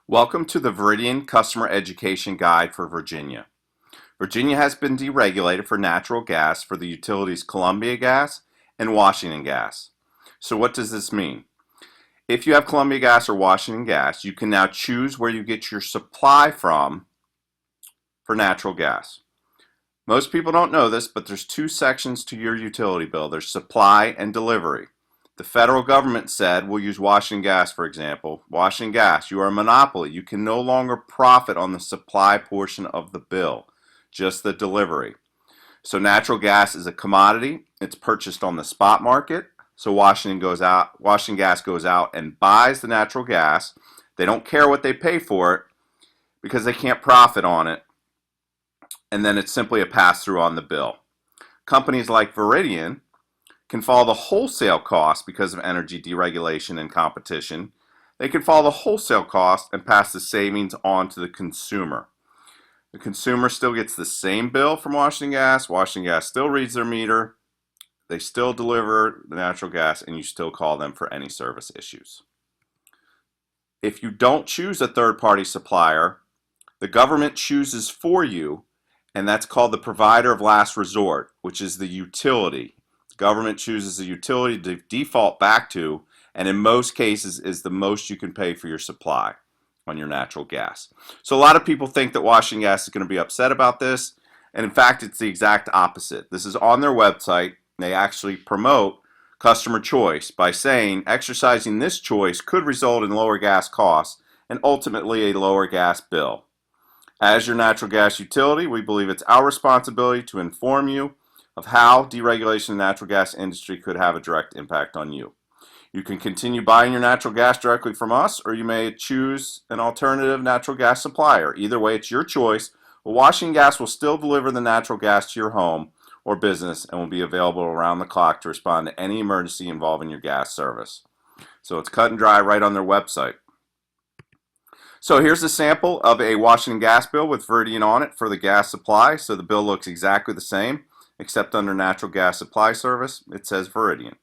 Welcome to the Veridian Customer Education Guide for Virginia. Virginia has been deregulated for natural gas for the utilities Columbia Gas and Washington Gas. So what does this mean? If you have Columbia Gas or Washington Gas, you can now choose where you get your supply from for natural gas. Most people don't know this, but there's two sections to your utility bill. There's supply and delivery. The federal government said, we'll use Washington Gas for example. Washington Gas, you are a monopoly. You can no longer profit on the supply portion of the bill, just the delivery. So natural gas is a commodity. It's purchased on the spot market. So Washington Gas goes out and buys the natural gas. They don't care what they pay for it because they can't profit on it. And then it's simply a pass-through on the bill. Companies like Veridian can follow the wholesale cost because of energy deregulation and competition. They can follow the wholesale cost and pass the savings on to the consumer. The consumer still gets the same bill from Washington Gas. Washington Gas still reads their meter. They still deliver the natural gas, and you still call them for any service issues. If you don't choose a third-party supplier, the government chooses for you, and that's called the provider of last resort, which is the utility. Government chooses a utility to default back to, and in most cases is the most you can pay for your supply on your natural gas. So a lot of people think that Washington Gas is going to be upset about this, and in fact it's the exact opposite. This is on their website. They actually promote customer choice by saying exercising this choice could result in lower gas costs and ultimately a lower gas bill. As your natural gas utility, we believe it's our responsibility to inform you of how deregulation of the natural gas industry could have a direct impact on you. You can continue buying your natural gas directly from us, or you may choose an alternative natural gas supplier. Either way, it's your choice. But Washington Gas will still deliver the natural gas to your home or business and will be available around the clock to respond to any emergency involving your gas service. So it's cut and dry right on their website. So here's a sample of a Washington Gas bill with Veridian on it for the gas supply. So the bill looks exactly the same, except under natural gas supply service, it says Veridian.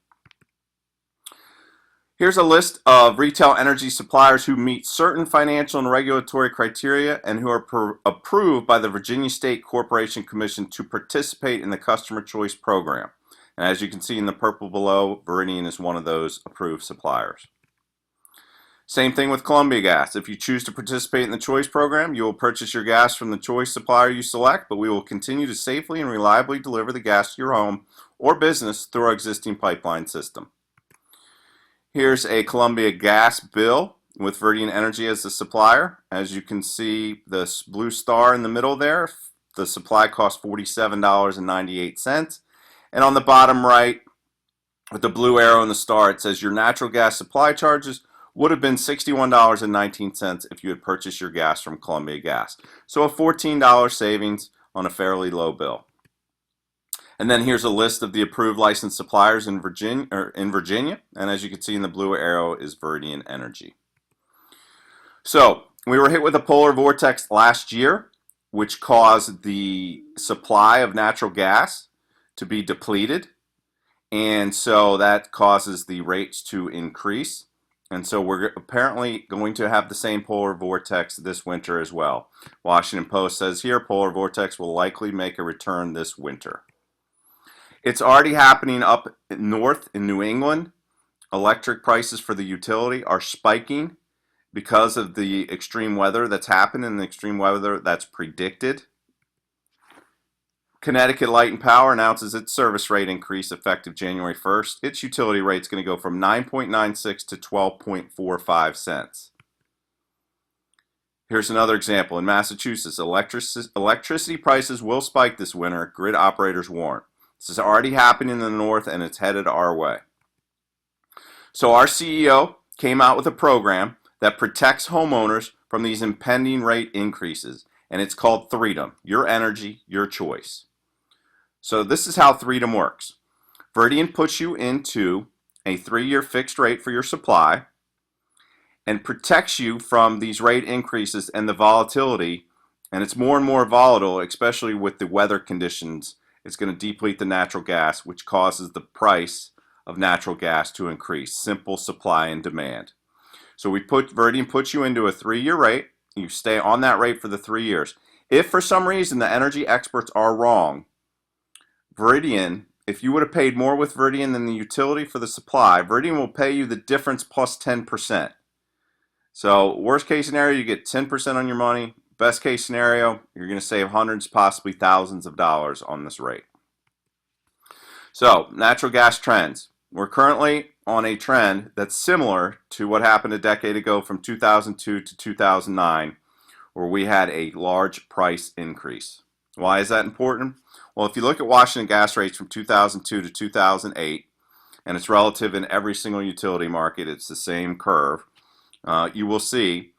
Here's a list of retail energy suppliers who meet certain financial and regulatory criteria and who are approved by the Virginia State Corporation Commission to participate in the Customer Choice Program. And as you can see in the purple below, Veridian is one of those approved suppliers. Same thing with Columbia Gas. If you choose to participate in the Choice Program, you will purchase your gas from the choice supplier you select, but we will continue to safely and reliably deliver the gas to your home or business through our existing pipeline system. Here's a Columbia Gas bill with Veridian Energy as the supplier. As you can see, this blue star in the middle there, the supply costs $47.98. And on the bottom right, with the blue arrow and the star, it says your natural gas supply charges would have been $61.19 if you had purchased your gas from Columbia Gas. So a $14 savings on a fairly low bill. And then here's a list of the approved licensed suppliers in Virginia. And as you can see in the blue arrow is Veridian Energy. So we were hit with a polar vortex last year, which caused the supply of natural gas to be depleted. And so that causes the rates to increase. And so we're apparently going to have the same polar vortex this winter as well. Washington Post says here, polar vortex will likely make a return this winter. It's already happening up north in New England. Electric prices for the utility are spiking because of the extreme weather that's happened and the extreme weather that's predicted. Connecticut Light and Power announces its service rate increase effective January 1st. Its utility rate is going to go from 9.96 to 12.45 cents. Here's another example. In Massachusetts, electricity prices will spike this winter, grid operators warn. This is already happening in the north and it's headed our way. So our CEO came out with a program that protects homeowners from these impending rate increases, and it's called Freedom, Your Energy, Your Choice. So this is how Freedom works. Veridian puts you into a 3-year fixed rate for your supply and protects you from these rate increases and the volatility, and it's more and more volatile, especially with the weather conditions. It's going to deplete the natural gas, which causes the price of natural gas to increase. Simple supply and demand. So Veridian puts you into a 3-year rate. You stay on that rate for the 3 years. If for some reason the energy experts are wrong, Veridian, if you would have paid more with Veridian than the utility for the supply, Veridian will pay you the difference plus 10%. So worst case scenario, you get 10% on your money. Best case scenario, you're going to save hundreds, possibly thousands of dollars on this rate. So natural gas trends. We're currently on a trend that's similar to what happened a decade ago from 2002 to 2009, where we had a large price increase. Why is that important? Well, if you look at Washington gas rates from 2002 to 2008, and it's relative in every single utility market, it's the same curve, you will see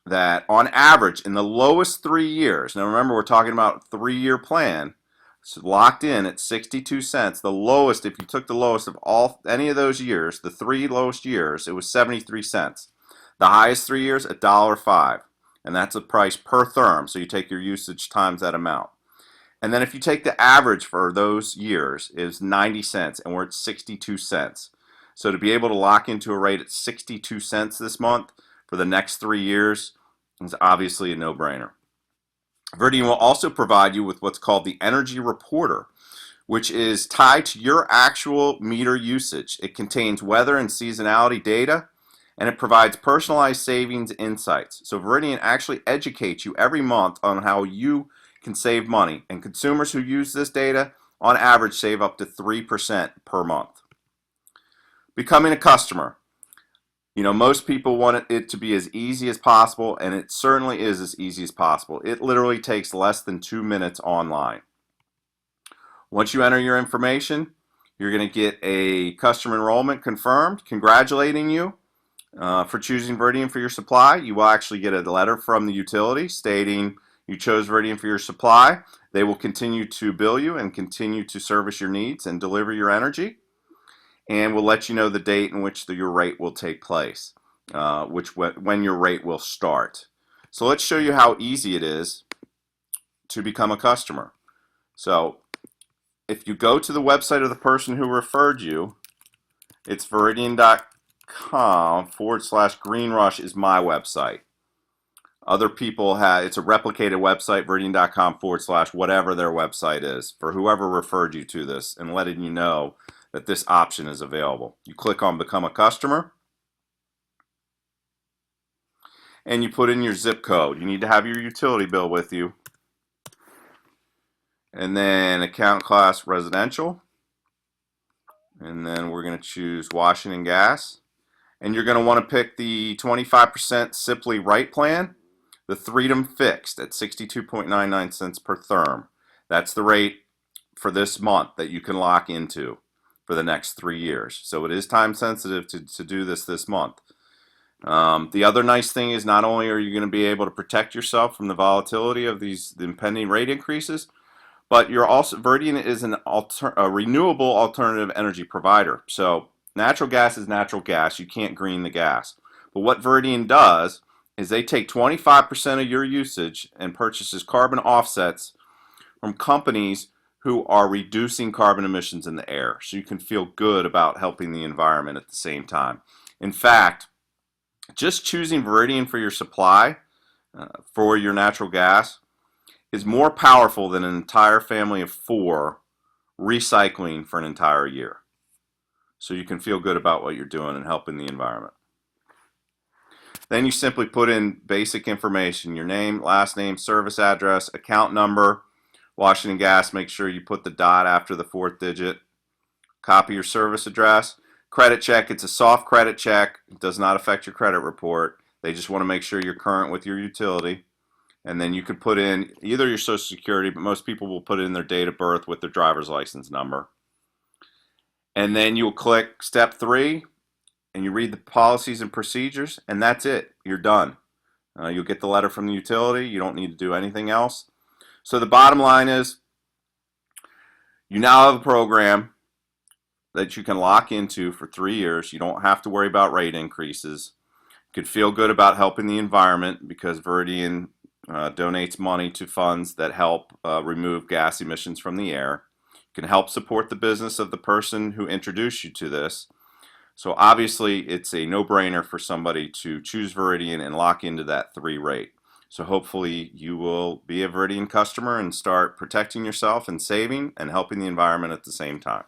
that on average in the lowest 3 years, now remember we're talking about a 3-year plan, it's locked in at 62 cents. The lowest, if you took the lowest of any of those years, the 3 lowest years, it was 73 cents. The highest 3 years, $1.05. And that's a price per therm, so you take your usage times that amount. And then if you take the average for those years, is 90 cents, and we're at 62 cents. So to be able to lock into a rate at 62 cents this month for the next 3 years is obviously a no-brainer. Veridian will also provide you with what's called the Energy Reporter, which is tied to your actual meter usage. It contains weather and seasonality data, and it provides personalized savings insights. So Veridian actually educates you every month on how you can save money, and consumers who use this data on average save up to 3% per month. Becoming a customer. You know, most people want it to be as easy as possible, and it certainly is as easy as possible. It literally takes less than 2 minutes online. Once you enter your information, you're going to get a customer enrollment confirmed, congratulating you for choosing Veridian for your supply. You will actually get a letter from the utility stating you chose Veridian for your supply. They will continue to bill you and continue to service your needs and deliver your energy. And we'll let you know the date in which your rate will take place, when your rate will start. So let's show you how easy it is to become a customer. So if you go to the website of the person who referred you, it's veridian.com/greenrush is my website. Other people it's a replicated website, veridian.com/whatever their website is, for whoever referred you to this and letting you know that this option is available. You click on Become a Customer, and you put in your zip code. You need to have your utility bill with you. And then account class residential. And then we're going to choose Washington Gas. And you're going to want to pick the 25% Simply Right plan, the Freedom Fixed at 62.99 cents per therm. That's the rate for this month that you can lock into for the next 3 years. So it is time sensitive to do this month. The other nice thing is not only are you going to be able to protect yourself from the volatility of the impending rate increases, but Veridian is a renewable alternative energy provider. So natural gas is natural gas. You can't green the gas. But what Veridian does is they take 25% of your usage and purchases carbon offsets from companies who are reducing carbon emissions in the air. So you can feel good about helping the environment at the same time. In fact, just choosing Veridian for your supply for your natural gas is more powerful than an entire family of 4 recycling for an entire year. So you can feel good about what you're doing and helping the environment. Then you simply put in basic information, your name, last name, service address, account number. Washington Gas, make sure you put the dot after the 4th digit. Copy your service address. Credit check, it's a soft credit check. It does not affect your credit report. They just want to make sure you're current with your utility. And then you could put in either your Social Security, but most people will put in their date of birth with their driver's license number. And then you'll click step 3, and you read the policies and procedures, and that's it. You're done. You'll get the letter from the utility. You don't need to do anything else. So the bottom line is you now have a program that you can lock into for 3 years. You don't have to worry about rate increases. You could feel good about helping the environment because Veridian donates money to funds that help remove gas emissions from the air. You can help support the business of the person who introduced you to this. So obviously it's a no-brainer for somebody to choose Veridian and lock into that 3 rate. So hopefully you will be a Veridian customer and start protecting yourself and saving and helping the environment at the same time.